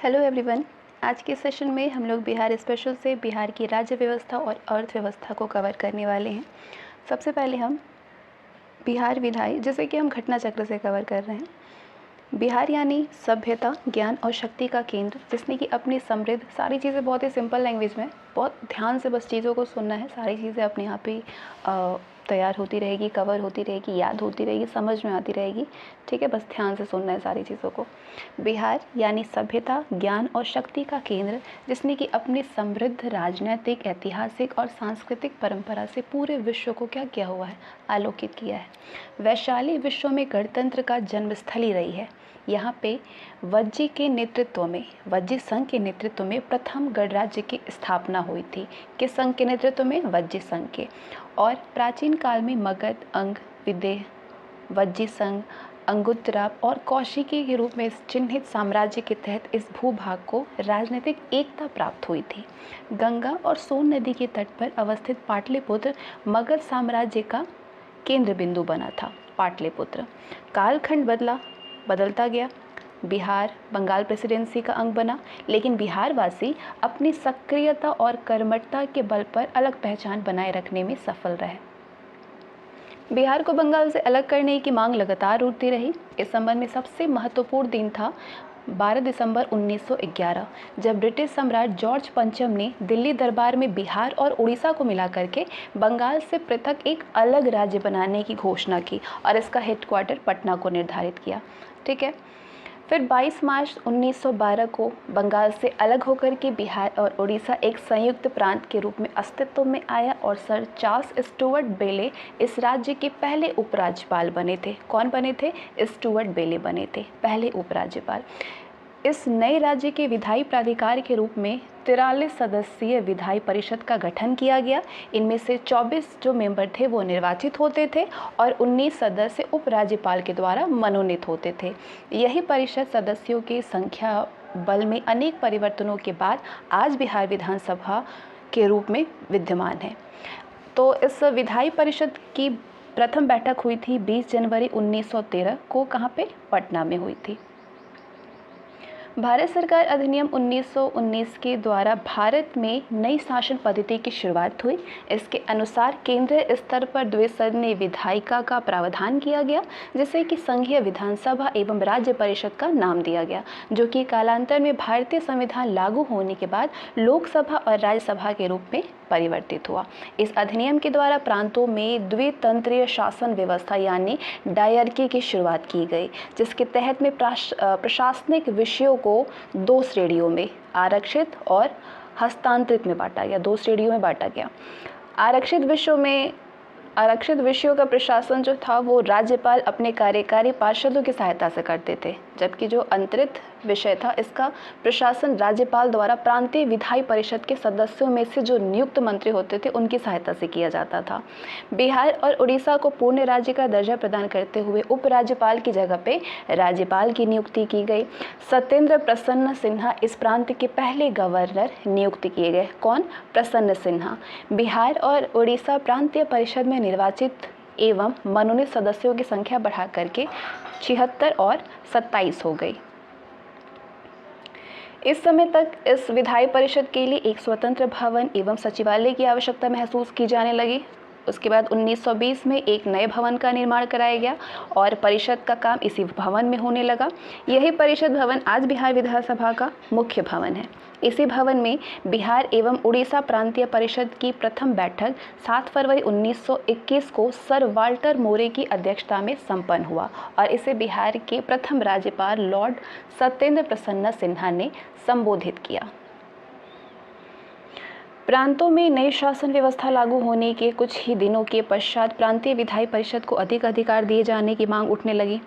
Hello everyone. आज के session में हम लोग बिहार स्पेशल से बिहार की राज्य व्यवस्था और अर्थव्यवस्था को कवर करने वाले हैं। सबसे पहले हम बिहार विधायी, जैसे कि हम घटना चक्र से कवर कर रहे हैं। बिहार यानी सभ्यता, ज्ञान और शक्ति का केंद्र, जिसने कि अपनी समृद्ध सारी चीज़ें बहुत ही सिंपल लैंग्वेज में बहुत ध्यान से बस चीज़ों को सुनना है। सारी चीज़ें अपने आप ही तैयार होती रहेगी, कवर होती रहेगी, याद होती रहेगी, समझ में आती रहेगी। ठीक है, बस ध्यान से सुनना है सारी चीज़ों को। बिहार यानी सभ्यता, ज्ञान और शक्ति का केंद्र, जिसने कि अपनी समृद्ध राजनीतिक, ऐतिहासिक और सांस्कृतिक परंपरा से पूरे विश्व को क्या किया हुआ है, आलोकित किया है। वैशाली विश्व में गणतंत्र का जन्मस्थली रही है। यहाँ पे वज्जी संघ के नेतृत्व में प्रथम गणराज्य की स्थापना हुई थी। किस संघ के नेतृत्व में? वज्जी संघ के। और प्राचीन काल में मगध, अंग, विदेह, वज्जी संघ, अंगुत्तरा और कौशिकी के रूप में चिन्हित साम्राज्य के तहत इस भूभाग को राजनीतिक एकता प्राप्त हुई थी। गंगा और सोन नदी के तट पर अवस्थित पाटलिपुत्र मगध साम्राज्य का केंद्र बिंदु बना था। पाटलिपुत्र कालखंड बदलता गया। बिहार बंगाल प्रेसिडेंसी का अंग बना, लेकिन बिहारवासी अपनी सक्रियता और कर्मठता के बल पर अलग पहचान बनाए रखने में सफल रहे। बिहार को बंगाल से अलग करने की मांग लगातार उठती रही। इस संबंध में सबसे महत्वपूर्ण दिन था 12 दिसंबर 1911, जब ब्रिटिश सम्राट जॉर्ज पंचम ने दिल्ली दरबार में बिहार और उड़ीसा को मिला करके बंगाल से पृथक एक अलग राज्य बनाने की घोषणा की और इसका हेडक्वार्टर पटना को निर्धारित किया। ठीक है, फिर 22 मार्च 1912 को बंगाल से अलग होकर के बिहार और उड़ीसा एक संयुक्त प्रांत के रूप में अस्तित्व में आया और सर चार्ल्स स्टुअर्ट बेले इस राज्य के पहले उपराज्यपाल बने थे। कौन बने थे? स्टुअर्ट बेले बने थे पहले उपराज्यपाल। इस नए राज्य के विधायी प्राधिकार के रूप में 43 सदस्यीय विधायी परिषद का गठन किया गया। इनमें से 24 जो मेंबर थे वो निर्वाचित होते थे और 19 सदस्य उपराज्यपाल के द्वारा मनोनीत होते थे। यही परिषद सदस्यों की संख्या बल में अनेक परिवर्तनों के बाद आज बिहार विधानसभा के रूप में विद्यमान है। तो इस विधायी परिषद की प्रथम बैठक हुई थी 20 जनवरी 1913 को। कहाँ पे? पटना में हुई थी। भारत सरकार अधिनियम 1919 के द्वारा भारत में नई शासन पद्धति की शुरुआत हुई। इसके अनुसार केंद्रीय स्तर पर द्विसदनीय विधायिका का प्रावधान किया गया, जिसे कि संघीय विधानसभा एवं राज्य परिषद का नाम दिया गया, जो कि कालांतर में भारतीय संविधान लागू होने के बाद लोकसभा और राज्यसभा के रूप में परिवर्तित हुआ। इस अधिनियम के द्वारा प्रांतों में द्वितंत्रीय शासन व्यवस्था यानी डायरकी की शुरुआत की गई, जिसके तहत में प्रशासनिक विषयों को दो श्रेणियों में, आरक्षित और हस्तांतरित में बांटा गया। दो श्रेणियों में बांटा गया। आरक्षित विषयों का प्रशासन जो था वो राज्यपाल अपने कार्यकारी पार्षदों की सहायता से करते थे, जबकि जो अंतरित विषय था इसका प्रशासन राज्यपाल द्वारा प्रांतीय विधायी परिषद के सदस्यों में से जो नियुक्त मंत्री होते थे उनकी सहायता से किया जाता था। बिहार और उड़ीसा को पूर्ण राज्य का दर्जा प्रदान करते हुए उपराज्यपाल की जगह पे राज्यपाल की नियुक्ति की गई। सत्येंद्र प्रसन्न सिन्हा इस प्रांत के पहले गवर्नर नियुक्त किए गए। कौन? प्रसन्न सिन्हा। बिहार और उड़ीसा प्रांतीय परिषद में निर्वाचित एवं मनोनीत सदस्यों की संख्या बढ़ा करके 76 और 27 हो गई। इस समय तक इस विधायी परिषद के लिए एक स्वतंत्र भवन एवं सचिवालय की आवश्यकता महसूस की जाने लगी। उसके बाद 1920 में एक नए भवन का निर्माण कराया गया और परिषद का काम इसी भवन में होने लगा। यही परिषद भवन आज बिहार विधानसभा का मुख्य भवन है। इसी भवन में बिहार एवं उड़ीसा प्रांतीय परिषद की प्रथम बैठक 7 फरवरी 1921 को सर वाल्टर मोरे की अध्यक्षता में संपन्न हुआ और इसे बिहार के प्रथम राज्यपाल लॉर्ड सत्येंद्र प्रसन्न सिन्हा ने संबोधित किया। प्रांतों में नई शासन व्यवस्था लागू होने के कुछ ही दिनों के पश्चात प्रांतीय विधायी परिषद को अधिक अधिकार दिए जाने की मांग उठने लगी।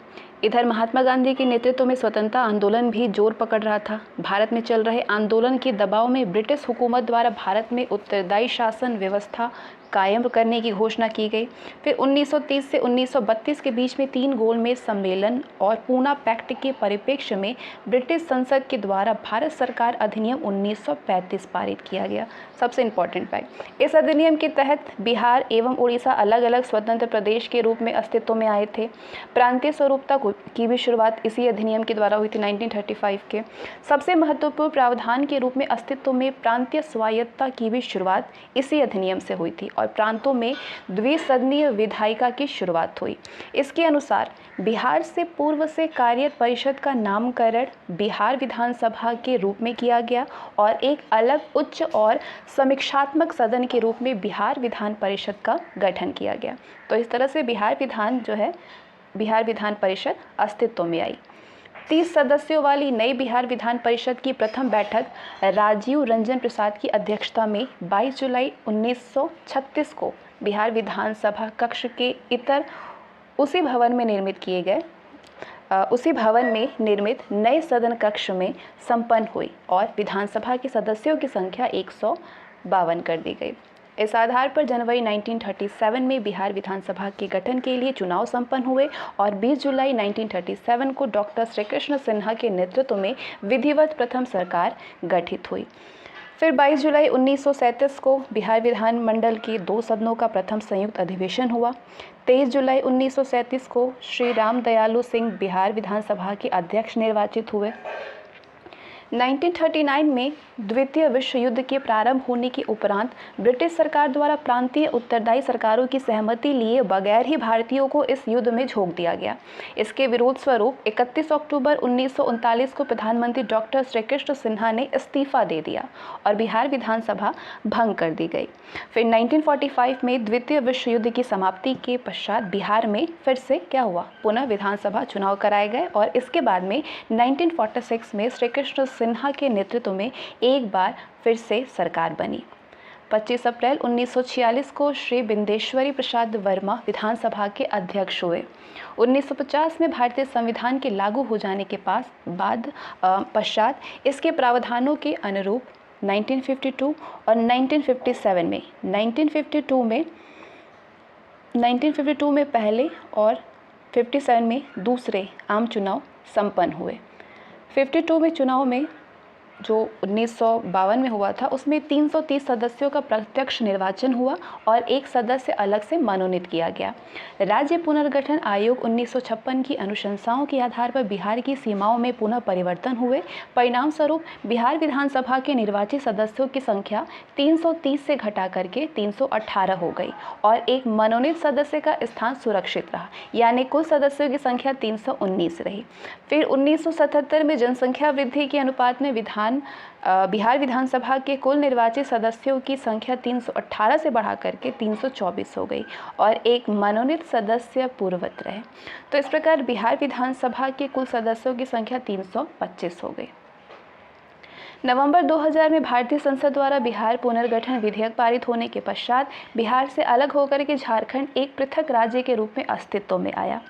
इधर महात्मा गांधी के नेतृत्व में स्वतंत्रता आंदोलन भी जोर पकड़ रहा था। भारत में चल रहे आंदोलन के दबाव में ब्रिटिश हुकूमत द्वारा भारत में उत्तरदायी शासन व्यवस्था कायम करने की घोषणा की गई। फिर 1930 से 1932 के बीच में 3 गोलमेज सम्मेलन और पूना पैक्ट के परिप्रेक्ष्य में ब्रिटिश संसद के द्वारा भारत सरकार अधिनियम 1935 पारित किया गया। सबसे इम्पॉर्टेंट फैक्ट, इस अधिनियम के तहत बिहार एवं उड़ीसा अलग अलग स्वतंत्र प्रदेश के रूप में अस्तित्व में आए थे। प्रांतीय स्वरूपता की भी शुरुआत इसी अधिनियम के द्वारा हुई थी 1935 के। सबसे महत्वपूर्ण प्रावधान के रूप में अस्तित्व में प्रांतीय स्वायत्तता की भी शुरुआत इसी अधिनियम से हुई थी और प्रांतों में द्विसदनीय विधायिका की शुरुआत हुई। इसके अनुसार बिहार से पूर्व से कार्यरत परिषद का नामकरण बिहार विधानसभा के रूप में किया गया और एक अलग उच्च और समीक्षात्मक सदन के रूप में बिहार विधान परिषद का गठन किया गया। तो इस तरह से बिहार विधान परिषद अस्तित्व में आई। 30 सदस्यों वाली नई बिहार विधान परिषद की प्रथम बैठक राजीव रंजन प्रसाद की अध्यक्षता में 22 जुलाई 1936 को बिहार विधानसभा कक्ष के इतर उसी भवन में निर्मित नए सदन कक्ष में संपन्न हुई और विधानसभा के सदस्यों की संख्या 152 कर दी गई। इस आधार पर जनवरी 1937 में बिहार विधानसभा के गठन के लिए चुनाव संपन्न हुए और 20 जुलाई 1937 को डॉक्टर श्रीकृष्ण सिन्हा के नेतृत्व में विधिवत प्रथम सरकार गठित हुई। फिर 22 जुलाई 1937 को बिहार विधानमंडल के 2 सदनों का प्रथम संयुक्त अधिवेशन हुआ। 23 जुलाई 1937 को श्री राम दयालु सिंह बिहार विधानसभा के अध्यक्ष निर्वाचित हुए। 1939 में द्वितीय विश्व युद्ध के प्रारंभ होने के उपरांत ब्रिटिश सरकार द्वारा प्रांतीय उत्तरदायी सरकारों की सहमति लिए बगैर ही भारतीयों को इस युद्ध में झोंक दिया गया। इसके विरोध स्वरूप 31 अक्टूबर 1939 को प्रधानमंत्री डॉक्टर श्रीकृष्ण सिन्हा ने इस्तीफा दे दिया और बिहार विधानसभा भंग कर दी गई। फिर 1945 में द्वितीय विश्व युद्ध की समाप्ति के पश्चात बिहार में फिर से क्या हुआ, पुनः विधानसभा चुनाव कराए गए और इसके बाद में 1946 में श्रीकृष्ण सिन्हा के नेतृत्व में एक बार फिर से सरकार बनी। 25 अप्रैल 1946 को श्री बिंदेश्वरी प्रसाद वर्मा विधानसभा के अध्यक्ष हुए। 1950 में भारतीय संविधान के लागू हो जाने के पश्चात इसके प्रावधानों के अनुरूप 1952 और 1952 में पहले और 57 में दूसरे आम चुनाव संपन्न हुए। 52 में चुनाव में जो 1952 में हुआ था उसमें 330 सदस्यों का प्रत्यक्ष निर्वाचन हुआ और एक सदस्य अलग से मनोनीत किया गया। राज्य पुनर्गठन आयोग 1956 की अनुशंसाओं के आधार पर बिहार की सीमाओं में पुनः परिवर्तन हुए। परिणाम स्वरूप बिहार विधानसभा के निर्वाचित सदस्यों की संख्या 330 से घटा करके 318 हो गई और एक मनोनीत सदस्य का स्थान सुरक्षित रहा, यानी कुल सदस्यों की संख्या 319 रही। फिर 1977 में जनसंख्या वृद्धि के अनुपात में बिहार विधानसभा के कुल निर्वाचित सदस्यों की संख्या 318 से बढ़ा करके 324 हो गई और एक मनोनीत सदस्य पूर्ववत रहे। तो इस प्रकार बिहार विधानसभा के कुल सदस्यों की संख्या 325 हो गई। नवंबर 2000 में भारतीय संसद द्वारा बिहार पुनर्गठन विधेयक पारित होने के पश्चात बिहार से अलग होकर के झारखंड एक पृथक राज्य के रूप में अस्तित्व में आया।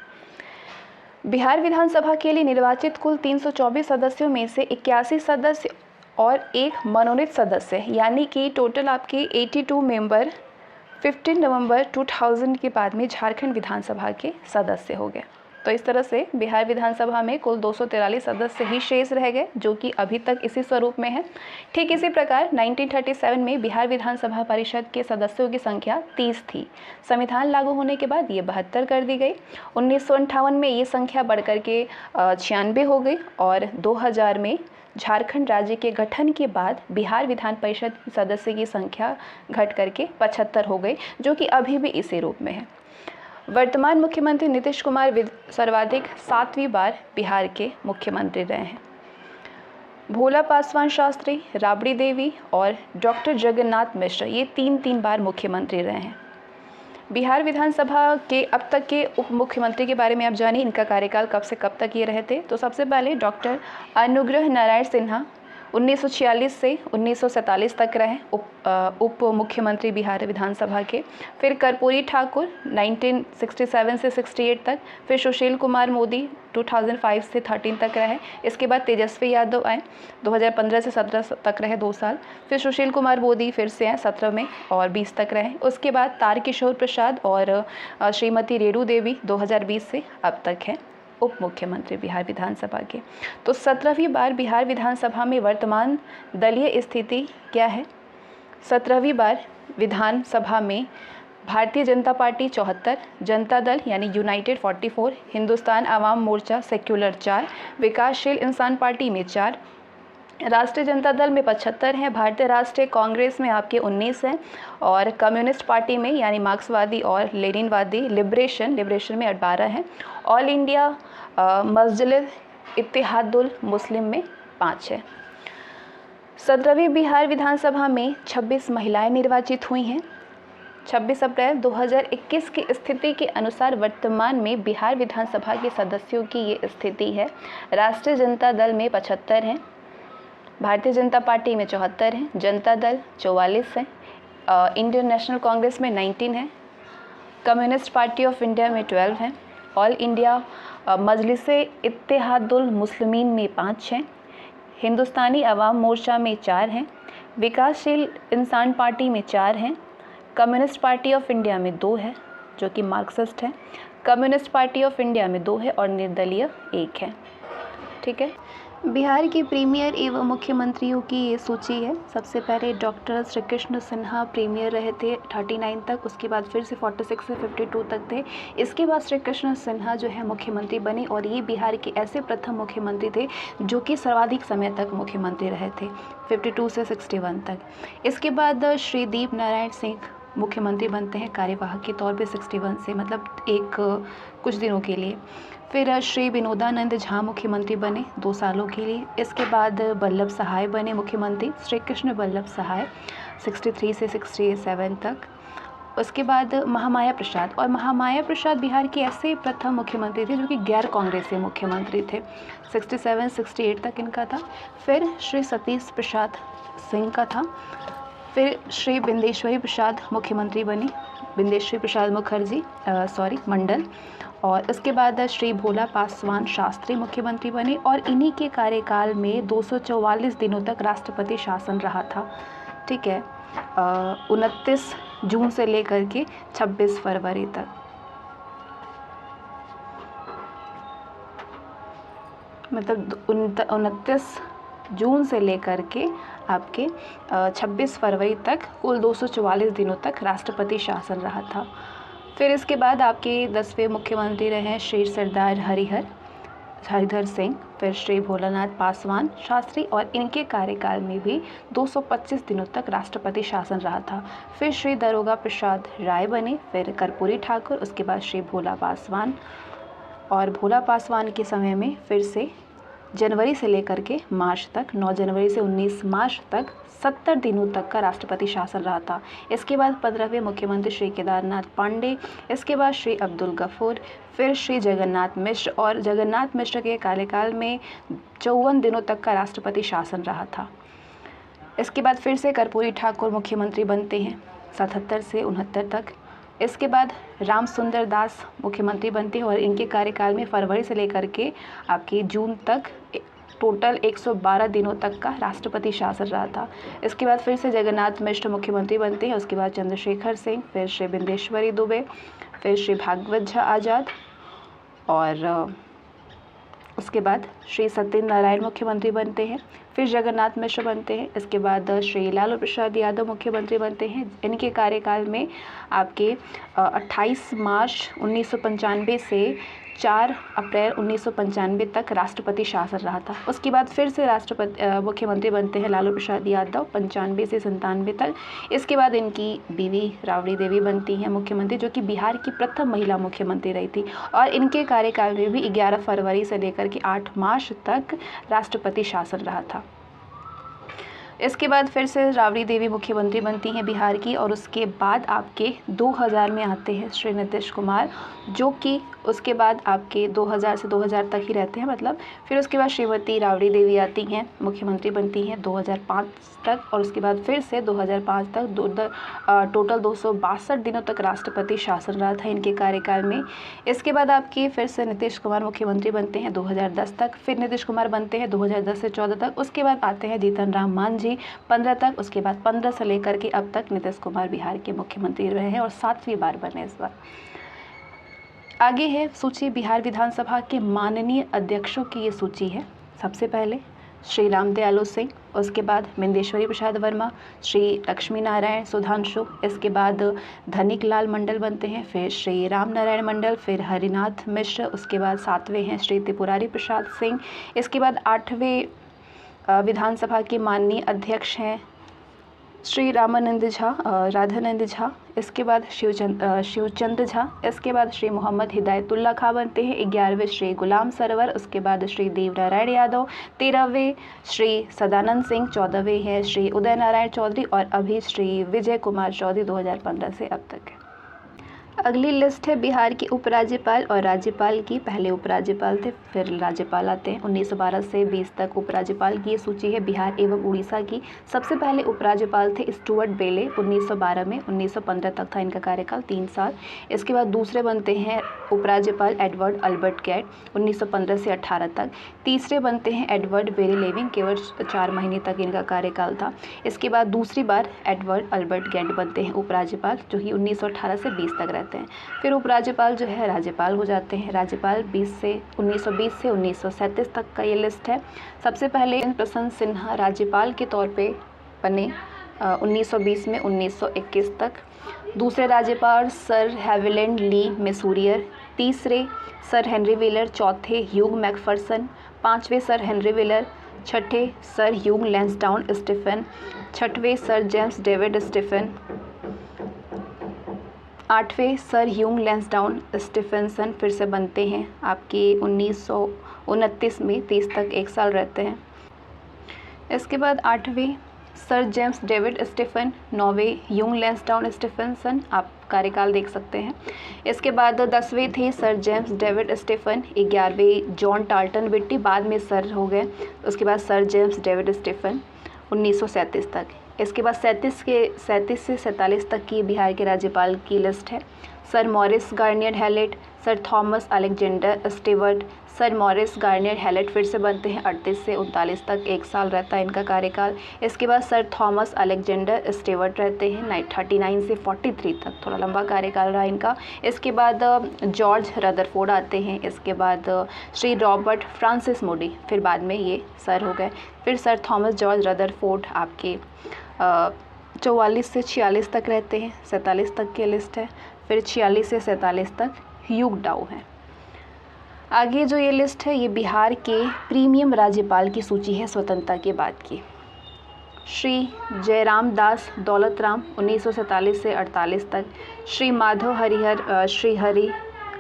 बिहार विधानसभा के लिए निर्वाचित कुल 324 सदस्यों में से 81 सदस्य और एक मनोनीत सदस्य, यानी कि टोटल आपके 82 मेंबर 15 नवंबर 2000 के बाद में झारखंड विधानसभा के सदस्य हो गए। तो इस तरह से बिहार विधानसभा में कुल 243 सदस्य ही शेष रह गए, जो कि अभी तक इसी स्वरूप में है। ठीक इसी प्रकार 1937 में बिहार विधानसभा परिषद के सदस्यों की संख्या 30 थी। संविधान लागू होने के बाद ये 72 कर दी गई। 1958 में ये संख्या बढ़कर के 96 हो गई और 2000 में झारखंड राज्य के गठन के बाद बिहार विधान परिषद की सदस्य की संख्या घट करके 75 हो गई, जो कि अभी भी इसी रूप में है। वर्तमान मुख्यमंत्री नीतीश कुमार सर्वाधिक 7वीं बार बिहार के मुख्यमंत्री रहे हैं। भोला पासवान शास्त्री, राबड़ी देवी और डॉक्टर जगन्नाथ मिश्र ये 3 बार मुख्यमंत्री रहे हैं। बिहार विधानसभा के अब तक के उप मुख्यमंत्री के बारे में आप जानिए, इनका कार्यकाल कब से कब तक ये रहे थे। तो सबसे पहले डॉक्टर अनुग्रह नारायण सिन्हा 1946 से 1947 तक रहे उप मुख्यमंत्री बिहार विधानसभा के। फिर कर्पूरी ठाकुर 1967 से 68 तक। फिर सुशील कुमार मोदी 2005 से 13 तक रहे। इसके बाद तेजस्वी यादव आए, 2015 से 17 तक रहे 2 साल। फिर सुशील कुमार मोदी फिर से आए 17 में और 20 तक रहे। उसके बाद तारकिशोर प्रसाद और श्रीमती रेणु देवी 2020 से अब तक हैं उप मुख्यमंत्री बिहार विधानसभा के। तो 17वीं बार बिहार विधानसभा में वर्तमान दलीय स्थिति क्या है? 17वीं बार विधानसभा में भारतीय जनता पार्टी 74, जनता दल यानी यूनाइटेड 44, हिंदुस्तान आवाम मोर्चा सेक्युलर 4, विकासशील इंसान पार्टी में 4, राष्ट्रीय जनता दल में 75 हैं, भारतीय राष्ट्रीय कांग्रेस में आपके 19 हैं और कम्युनिस्ट पार्टी में यानी मार्क्सवादी और लेनिनवादी लिबरेशन में 12 हैं। ऑल इंडिया मजलिस इत्तेहादुल मुस्लिम में 5 है। 17वीं बिहार विधानसभा में 26 महिलाएं निर्वाचित हुई हैं। 26 अप्रैल 2021 की स्थिति के अनुसार वर्तमान में बिहार विधानसभा के सदस्यों की ये स्थिति है। राष्ट्रीय जनता दल में 75 हैं, भारतीय जनता पार्टी में 74 हैं, जनता दल 44 हैं, इंडियन नेशनल कांग्रेस में 19 हैं, कम्युनिस्ट पार्टी ऑफ इंडिया में 12 हैं, ऑल इंडिया मजलिस इत्तेहादुल मुस्लिमीन में 5 हैं, हिंदुस्तानी अवाम मोर्चा में 4 हैं, विकासशील इंसान पार्टी में 4 हैं, कम्युनिस्ट पार्टी ऑफ इंडिया में 2 है जो कि मार्क्सिस्ट है, कम्युनिस्ट पार्टी ऑफ इंडिया में 2 है और निर्दलीय 1 है। ठीक है। बिहार के प्रीमियर एवं मुख्यमंत्रियों की ये सूची है। सबसे पहले डॉक्टर श्री कृष्ण सिन्हा प्रीमियर रहे थे 39 तक, उसके बाद फिर से 46 से 52 तक थे। इसके बाद श्री कृष्ण सिन्हा जो है मुख्यमंत्री बने और ये बिहार के ऐसे प्रथम मुख्यमंत्री थे जो कि सर्वाधिक समय तक मुख्यमंत्री रहे थे, 52 से 61 तक। इसके बाद श्री दीप नारायण सिंह मुख्यमंत्री बनते हैं कार्यवाहक के तौर पे 61 से, मतलब कुछ दिनों के लिए। फिर श्री विनोदानंद झा मुख्यमंत्री बने 2 सालों के लिए। इसके बाद वल्लभ सहाय बने मुख्यमंत्री, श्री कृष्ण वल्लभ सहाय 63 से 67 तक। उसके बाद महामाया प्रसाद, और महामाया प्रसाद बिहार के ऐसे प्रथम मुख्यमंत्री थे जो कि गैर कांग्रेसी मुख्यमंत्री थे, 67-68 तक इनका था। फिर श्री सतीश प्रसाद सिंह का था। फिर श्री बिंदेश्वरी प्रसाद मुख्यमंत्री बनी, बिंदेश्वरी प्रसाद मुखर्जी मंडल। और इसके बाद श्री भोला पासवान शास्त्री मुख्यमंत्री बने और इन्हीं के कार्यकाल में 244 दिनों तक राष्ट्रपति शासन रहा था। ठीक है, 29 जून से लेकर के 26 फरवरी तक। मतलब 29 जून से लेकर के आपके 26 फरवरी तक कुल 244 दिनों तक राष्ट्रपति शासन रहा था। फिर इसके बाद आपके 10वें मुख्यमंत्री रहे श्री सरदार हरिधर सिंह, फिर श्री भोलानाथ पासवान शास्त्री और इनके कार्यकाल में भी 225 दिनों तक राष्ट्रपति शासन रहा था। फिर श्री दारोगा प्रसाद राय बने, फिर कर्पूरी ठाकुर, उसके बाद श्री भोला पासवान। और भोला पासवान के समय में फिर से जनवरी से लेकर के मार्च तक, 9 जनवरी से 19 मार्च तक 70 दिनों तक का राष्ट्रपति शासन रहा था। इसके बाद 15वें मुख्यमंत्री श्री केदारनाथ पांडे, इसके बाद श्री अब्दुल गफूर, फिर श्री जगन्नाथ मिश्र, और जगन्नाथ मिश्र के कार्यकाल में 54 दिनों तक का राष्ट्रपति शासन रहा था। इसके बाद फिर से कर्पूरी ठाकुर मुख्यमंत्री बनते हैं 77 से 69 तक। इसके बाद राम सुंदर दास मुख्यमंत्री बनते हैं और इनके कार्यकाल में फरवरी से लेकर के आपके जून तक टोटल 112 दिनों तक का राष्ट्रपति शासन रहा था। इसके बाद फिर से जगन्नाथ मिश्र मुख्यमंत्री बनते हैं, उसके बाद चंद्रशेखर सिंह, फिर श्री बिंदेश्वरी दुबे, फिर श्री भागवत झा आज़ाद, और उसके बाद श्री सत्येंद्र नारायण मुख्यमंत्री बनते हैं, फिर जगन्नाथ मिश्र बनते हैं। इसके बाद श्री लालू प्रसाद यादव मुख्यमंत्री बनते हैं। इनके कार्यकाल में आपके 28 मार्च 1995 से 4 अप्रैल 1995 तक राष्ट्रपति शासन रहा था। उसके बाद फिर से मुख्यमंत्री बनते हैं लालू प्रसाद यादव 95 से 97 तक। इसके बाद इनकी बीवी राबड़ी देवी बनती हैं मुख्यमंत्री, जो कि बिहार की प्रथम महिला मुख्यमंत्री रही थी, और इनके कार्यकाल में भी 11 फरवरी से लेकर के 8 मार्च तक राष्ट्रपति शासन रहा था। इसके बाद फिर से राबड़ी देवी मुख्यमंत्री बनती हैं बिहार की, और उसके बाद आपके 2000 में आते हैं श्री नीतीश कुमार, जो कि उसके बाद आपके 2000 से 2000 तक ही रहते हैं मतलब। फिर उसके बाद श्रीमती राबड़ी देवी आती हैं, मुख्यमंत्री बनती हैं 2005 तक, और उसके बाद फिर से 2005 तक टोटल 262 दिनों तक राष्ट्रपति शासन रहा था इनके कार्यकाल में। इसके बाद आपके फिर से नीतीश कुमार मुख्यमंत्री बनते हैं 2010 तक, फिर नीतीश कुमार बनते हैं 2010 से 14 तक, उसके बाद आते हैं जीतन राम मांझी 15 तक, उसके बाद 15 से लेकर के अब तक नीतीश कुमार बिहार के मुख्यमंत्री रहे हैं और 7वीं बार बने इस बार। आगे है सूची बिहार विधानसभा के माननीय अध्यक्षों की ये सूची है। सबसे पहले श्री राम दयालु सिंह, उसके बाद मिंदेश्वरी प्रसाद वर्मा, श्री लक्ष्मी नारायण सुधांशु, इसके बाद धनिक लाल मंडल बनते हैं, फिर श्री राम नारायण मंडल, फिर हरिनाथ मिश्र, उसके बाद 7वें हैं श्री त्रिपुरारी प्रसाद सिंह, इसके बाद 8वें विधानसभा के माननीय अध्यक्ष हैं श्री रामानंद झा, राधानंद झा, इसके बाद शिवचंद्र झा, इसके बाद श्री मोहम्मद हिदायतुल्ला खां बनते हैं। 11वें श्री गुलाम सरवर, उसके बाद श्री देवनारायण यादव, 13वें श्री सदानंद सिंह, 14वें हैं श्री उदय नारायण चौधरी और अभी श्री विजय कुमार चौधरी 2015 से अब तक है। अगली लिस्ट है बिहार के उपराज्यपाल और राज्यपाल की। पहले उपराज्यपाल थे फिर राज्यपाल आते हैं। 1912 से 20 तक उपराज्यपाल की ये सूची है बिहार एवं उड़ीसा की। सबसे पहले उपराज्यपाल थे स्टुअर्ट बेले 1912 में, 1915 तक था इनका कार्यकाल 3 साल। इसके बाद दूसरे बनते हैं उपराज्यपाल एडवर्ड अल्बर्ट गेट 1915 से 18 तक। तीसरे बनते हैं एडवर्ड बेरी लेविंग, केवल 4 महीने तक इनका कार्यकाल था। इसके बाद दूसरी बार एडवर्ड अल्बर्ट गेट बनते हैं उपराज्यपाल, जो कि 1918 से 20 तक रहते हैं। फिर उपराज्यपाल जो है राज्यपाल हो जाते हैं। राज्यपाल 1920 से 1937 तक का ये लिस्ट है। सबसे पहले प्रसन्न सिन्हा राज्यपाल के तौर पे बने 1920 में 1921 तक। दूसरे राज्यपाल सर हैविलैंड ली मैसूरियर, तीसरे सर हेनरी व्हीलर, चौथे ह्यूग मैकफरसन, 5वें सर हेनरी व्हीलर, 6ठे सर ह्यूग लैंसडाउन स्टीफन, 6वें सर जेम्स डेविड स्टीफन, 8वें सर ह्यूग लैंसडाउन स्टीफनसन फिर से बनते हैं आपके 1929 में, 30 तक 1 साल रहते हैं। इसके बाद 8वें सर जेम्स डेविड स्टीफन, 9वें ह्यूग लैंसडाउन स्टीफनसन, आप कार्यकाल देख सकते हैं। इसके बाद 10वें थे सर जेम्स डेविड स्टीफन, 11वें जॉन टाल्टन विट्टी, बाद में सर हो गए। उसके बाद सर जेम्स डेविड स्टीफन 1937 तक। इसके बाद 37 से 47 तक की बिहार के राज्यपाल की लिस्ट है। Sir Maurice Garnier Hallett, sir Thomas Alexander Stewart, sir Maurice Garnier Hallett फिर से बनते हैं 38 से 39 तक, 1 साल रहता है इनका कार्यकाल। इसके बाद सर थॉमस अलेक्जेंडर स्टीवर्ट रहते हैं 39 से 43 तक, थोड़ा लंबा कार्यकाल रहा इनका। इसके बाद जॉर्ज रदरफोर्ड आते हैं। इसके बाद श्री रॉबर्ट फ्रांसिस मूडी, फिर बाद में ये सर हो गए। फिर सर थॉमस जॉर्ज रदरफोर्ड आपके 44 से 46 तक रहते हैं, 47 तक की लिस्ट है। फिर 46 से 47 तक ह्यूग डाउ है। आगे जो ये लिस्ट है ये बिहार के प्रीमियम राज्यपाल की सूची है स्वतंत्रता के बाद की। श्री जयराम दास दौलतराम 1947 से 48 तक, श्री माधव हरिहर श्री हरि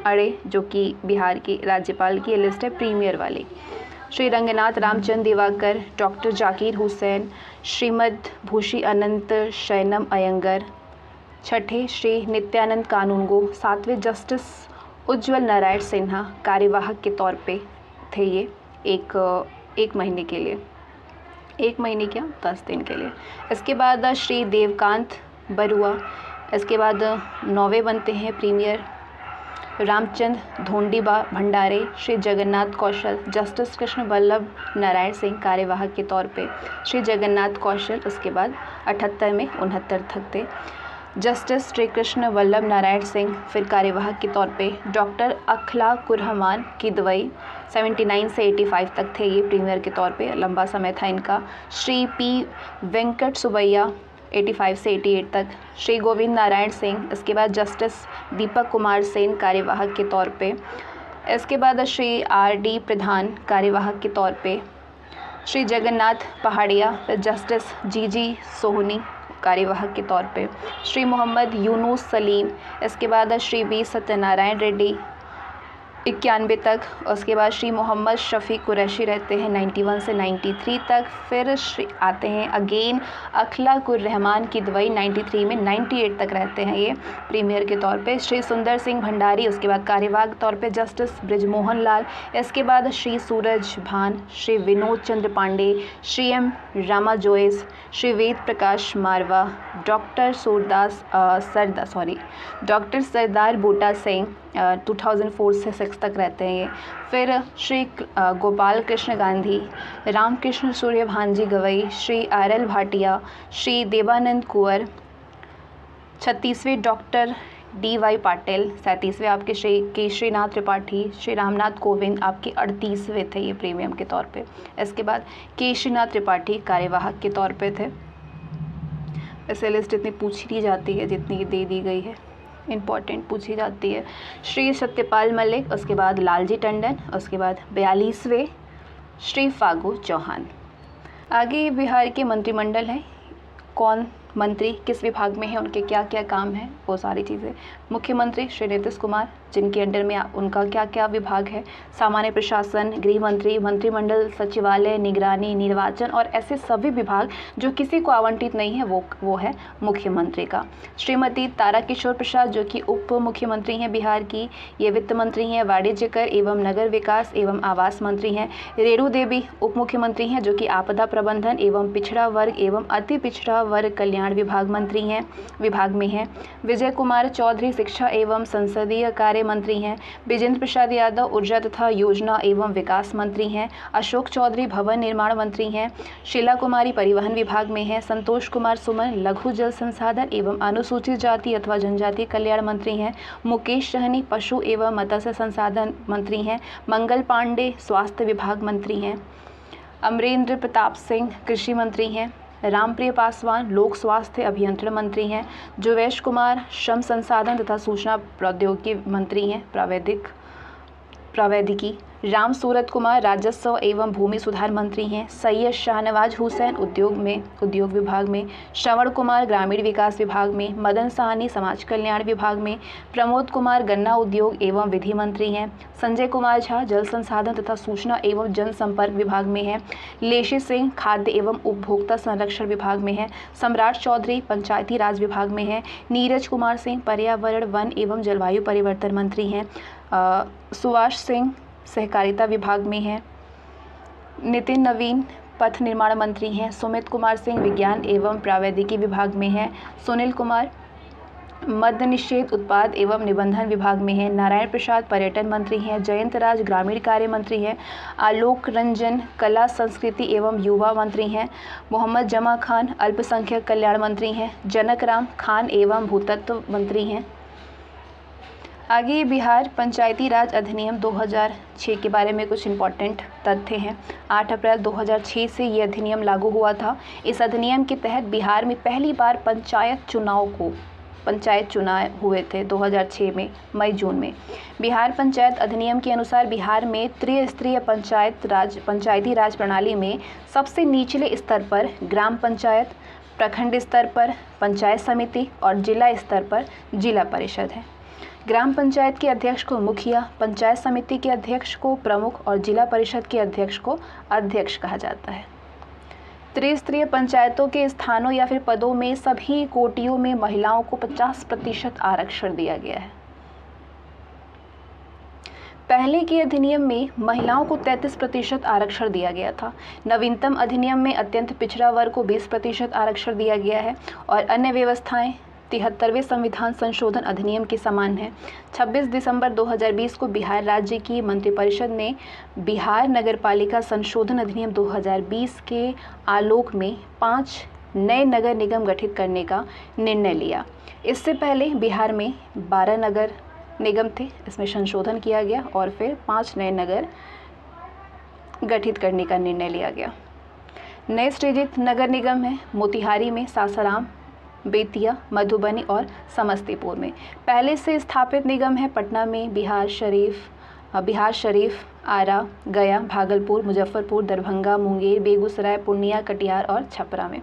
अड़े जो कि बिहार की राज्यपाल की लिस्ट है प्रीमियर वाली, श्री रंगनाथ रामचंद्र दिवाकर, डॉक्टर जाकिर हुसैन, श्रीमद भूषी अनंत शयनम अयंगर, 6ठे श्री नित्यानंद कानूनगो, 7वें जस्टिस उज्ज्वल नारायण सिन्हा कार्यवाहक के तौर पे थे ये एक महीने के लिए, 1 महीने क्या 10 दिन के लिए। इसके बाद श्री देवकांत बरुआ, इसके बाद 9वें बनते हैं प्रीमियर रामचंद्र धोंडीबा भंडारे, श्री जगन्नाथ कौशल, जस्टिस कृष्ण वल्लभ नारायण सिंह कार्यवाहक के तौर पे श्री जगन्नाथ कौशल। उसके बाद 78 में 69 तक थे जस्टिस श्री कृष्ण वल्लभ नारायण सिंह, फिर कार्यवाहक के तौर पे डॉक्टर अखलाकुरहमान किदवई 79 से 85 तक थे ये प्रीमियर के तौर पे, लंबा समय था इनका। श्री पी वेंकट सुबैया 85 से 88 तक, श्री गोविंद नारायण सिंह, इसके बाद जस्टिस दीपक कुमार सेन कार्यवाहक के तौर पे, इसके बाद श्री RD प्रधान कार्यवाहक के तौर पे, श्री जगन्नाथ पहाड़िया, जस्टिस GG सोहनी कार्यवाहक के तौर पे, श्री मोहम्मद यूनुस सलीम, इसके बाद श्री V सत्यनारायण रेड्डी 91 तक। उसके बाद श्री मोहम्मद शफ़ी कुरैशी रहते हैं 91 से 93 तक। फिर श्री आते हैं अगेन अखलाकुर रहमान की दवाई 93 में 98 तक रहते हैं ये प्रीमियर के तौर पे। श्री सुंदर सिंह भंडारी, उसके बाद कार्यवाहक तौर पे जस्टिस ब्रिजमोहन लाल, इसके बाद श्री सूरज भान, श्री विनोद चंद्र पांडे, श्री एम रामा जोइस, श्री वेद प्रकाश मारवा, डॉक्टर सरदार बूटा सिंह 2004 से 6 तक रहते हैं ये। फिर श्री गोपाल कृष्ण गांधी, रामकृष्ण सूर्य भांजी गवई, श्री आर.एल. भाटिया, श्री देवानंद कुंवर 36वें, डॉक्टर D.Y. पाटिल 37वें आपके, श्री केशरीनाथ त्रिपाठी, श्री रामनाथ कोविंद आपके 38वें थे ये प्रीमियम के तौर पे। इसके बाद केशरीनाथ त्रिपाठी कार्यवाहक के तौर पे थे। ऐसे लिस्ट इतनी पूछी नहीं जाती है जितनी दे दी गई है, इम्पॉर्टेंट पूछी जाती है। श्री सत्यपाल मलिक, उसके बाद लालजी टंडन, उसके बाद 42वें श्री फागू चौहान। आगे बिहार के मंत्रिमंडल हैं, कौन मंत्री किस विभाग में है, उनके क्या क्या काम हैं, वो सारी चीज़ें। मुख्यमंत्री श्री नीतीश कुमार, जिनके अंडर में उनका क्या क्या विभाग है, सामान्य प्रशासन, गृह मंत्री, मंत्रिमंडल सचिवालय, निगरानी, निर्वाचन और ऐसे सभी विभाग जो किसी को आवंटित नहीं है वो है मुख्यमंत्री का। श्रीमती तारा किशोर प्रसाद जो कि उप मुख्यमंत्री हैं बिहार की, ये वित्त मंत्री हैं, वाणिज्य कर एवं नगर विकास एवं आवास मंत्री हैं। रेणु देवी उप मुख्यमंत्री हैं जो कि आपदा प्रबंधन एवं पिछड़ा वर्ग एवं अति पिछड़ा वर्ग कल्याण विभाग में हैं। विजय कुमार चौधरी शिक्षा एवं संसदीय कार्य मंत्री हैं। विजेंद्र प्रसाद यादव ऊर्जा तथा योजना एवं विकास मंत्री हैं। अशोक चौधरी भवन निर्माण मंत्री हैं। शीला कुमारी परिवहन विभाग में हैं। संतोष कुमार सुमन लघु जल संसाधन एवं अनुसूचित जाति अथवा जनजाति कल्याण मंत्री हैं। मुकेश सहनी पशु एवं मत्स्य संसाधन मंत्री हैं। मंगल पांडे स्वास्थ्य विभाग मंत्री हैं। अमरेंद्र प्रताप सिंह कृषि मंत्री हैं। रामप्रिय पासवान लोक स्वास्थ्य अभियंत्रण मंत्री हैं। जुवेश कुमार श्रम संसाधन तथा सूचना प्रौद्योगिकी मंत्री हैं, प्रावैधिकी। राम सूरत कुमार राजस्व एवं भूमि सुधार मंत्री हैं। सैयद शाहनवाज हुसैन उद्योग विभाग में। श्रवण कुमार ग्रामीण विकास विभाग में। मदन साहनी समाज कल्याण विभाग में। प्रमोद कुमार गन्ना उद्योग एवं विधि मंत्री हैं। संजय कुमार झा जल संसाधन तथा सूचना एवं जनसंपर्क विभाग में हैं। लेशी सिंह खाद्य एवं उपभोक्ता संरक्षण विभाग में हैं। सम्राट चौधरी पंचायती राज विभाग में हैं। नीरज कुमार सिंह पर्यावरण वन एवं जलवायु परिवर्तन मंत्री हैं। सुभाष सिंह सहकारिता विभाग में हैं। नितिन नवीन पथ निर्माण मंत्री हैं। सुमित कुमार सिंह विज्ञान एवं प्रावैधिकी विभाग में हैं। सुनील कुमार मद्य निषेध उत्पाद एवं निबंधन विभाग में हैं। नारायण प्रसाद पर्यटन मंत्री हैं। जयंत राज ग्रामीण कार्य मंत्री हैं। आलोक रंजन कला संस्कृति एवं युवा मंत्री हैं। मोहम्मद जमा खान अल्पसंख्यक कल्याण मंत्री हैं। जनक राम खान एवं भूतत्व मंत्री हैं। आगे बिहार पंचायती राज अधिनियम 2006 के बारे में कुछ इम्पॉर्टेंट तथ्य हैं। 8 अप्रैल 2006 से ये अधिनियम लागू हुआ था। इस अधिनियम के तहत बिहार में पहली बार पंचायत चुनाव हुए थे 2006 में मई-जून में। बिहार पंचायत अधिनियम के अनुसार बिहार में त्रिस्तरीय पंचायती राज प्रणाली में सबसे निचले स्तर पर ग्राम पंचायत, प्रखंड स्तर पर पंचायत समिति और जिला स्तर पर जिला परिषद है। ग्राम पंचायत के अध्यक्ष को मुखिया, पंचायत समिति के अध्यक्ष को प्रमुख और जिला परिषद के अध्यक्ष को अध्यक्ष कहा जाता है। त्रिस्तरीय पंचायतों के स्थानों या फिर पदों में सभी कोटियों में महिलाओं को 50% आरक्षण दिया गया है। पहले के अधिनियम में महिलाओं को 33% आरक्षण दिया गया था। नवीनतम अधिनियम में अत्यंत पिछड़ा वर्ग को 20% आरक्षण दिया गया है और अन्य व्यवस्थाएं 73वें संविधान संशोधन अधिनियम के समान है। 26 दिसंबर 2020 को बिहार राज्य की मंत्रिपरिषद ने बिहार नगरपालिका संशोधन अधिनियम 2020 के आलोक में 5 नए नगर निगम गठित करने का निर्णय लिया। इससे पहले बिहार में 12 नगर निगम थे, इसमें संशोधन किया गया और फिर 5 नए नगर गठित करने का निर्णय लिया गया। नए सृजित नगर निगम है मोतिहारी में, सासाराम, बेतिया, मधुबनी और समस्तीपुर में। पहले से स्थापित निगम है पटना में बिहार शरीफ, बिहार शरीफ, आरा, गया, भागलपुर, मुजफ्फरपुर, दरभंगा, मुंगेर, बेगूसराय, पूर्णिया, कटिहार और छपरा में।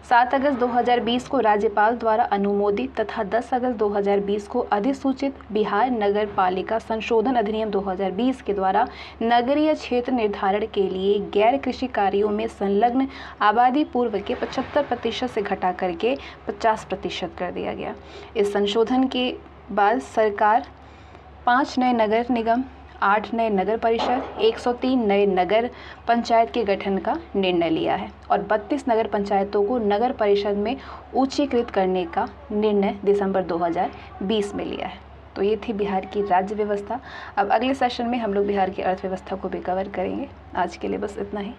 7 अगस्त 2020 को राज्यपाल द्वारा अनुमोदित तथा 10 अगस्त 2020 को अधिसूचित बिहार नगर पालिका संशोधन अधिनियम 2020 के द्वारा नगरीय क्षेत्र निर्धारण के लिए गैर कृषि कार्यों में संलग्न आबादी पूर्व के 75% से घटा करके 50% कर दिया गया। इस संशोधन के बाद सरकार 5 नए नगर निगम, 8 नए नगर परिषद, 103 नए नगर पंचायत के गठन का निर्णय लिया है और 32 नगर पंचायतों को नगर परिषद में उच्चीकृत करने का निर्णय दिसंबर 2020 में लिया है। तो ये थी बिहार की राज्य व्यवस्था। अब अगले सेशन में हम लोग बिहार की अर्थव्यवस्था को भी कवर करेंगे। आज के लिए बस इतना ही।